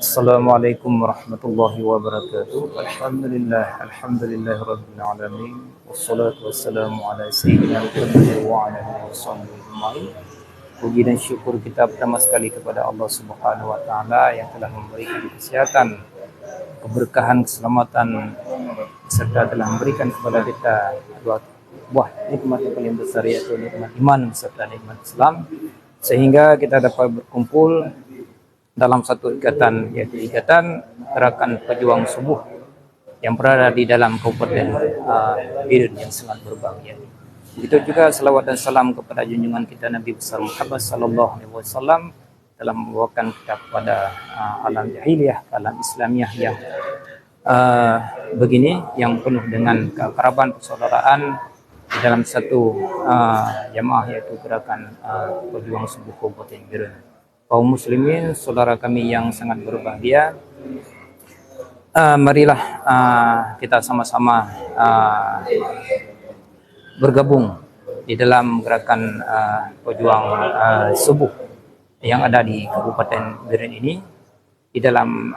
Assalamualaikum warahmatullahi wabarakatuh. Alhamdulillahirabbil alamin. Wassalatu wassalamu ala sayyidina Muhammad wa ala alihi wasallam. Puji dan syukur kita pertama sekali kepada Allah Subhanahu wa taala yang telah memberikan kesehatan, keberkahan, keselamatan, serta telah memberikan kepada kita dua buah nikmat yang paling besar, yaitu nikmat iman serta nikmat Islam, sehingga kita dapat berkumpul dalam satu ikatan, yaitu ikatan Gerakan Pejuang Subuh yang berada di dalam Kabupaten Biren yang sangat berbahagia. Begitu juga selawat dan salam kepada junjungan kita Nabi besar Muhammad sallallahu alaihi wasallam telah membawakan kita kepada alam jahiliyah, alam Islamiyah yang begini, yang penuh dengan keakraban, persaudaraan di dalam satu jamaah, yaitu Gerakan Pejuang Subuh Kabupaten Biren. Kaum muslimin, saudara kami yang sangat berbahagia, marilah kita sama-sama bergabung di dalam Gerakan Pejuang Subuh yang ada di Kabupaten Biren ini. Di dalam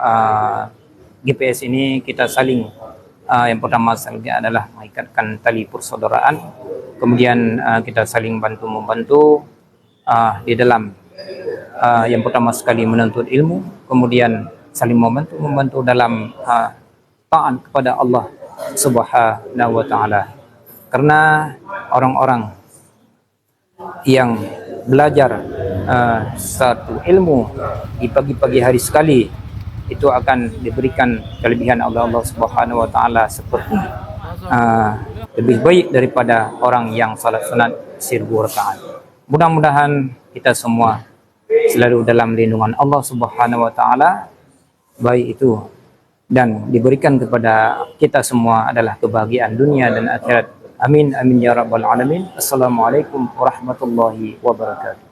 GPS ini kita saling, yang pertama sekali adalah mengikatkan tali persaudaraan, kemudian kita saling bantu-membantu di dalam yang pertama sekali menuntut ilmu, kemudian saling membantu dalam taat kepada Allah Subhanahu wa taala. Karena orang-orang yang belajar satu ilmu di pagi-pagi hari sekali itu akan diberikan kelebihan Allah Subhanahu wa taala seperti lebih baik daripada orang yang salat sunat 1000 rakaat. Mudah-mudahan kita semua selalu dalam lindungan Allah Subhanahu wa taala, baik itu dan diberikan kepada kita semua adalah kebahagiaan dunia dan akhirat. Amin amin ya rabbal alamin. Assalamualaikum warahmatullahi wabarakatuh.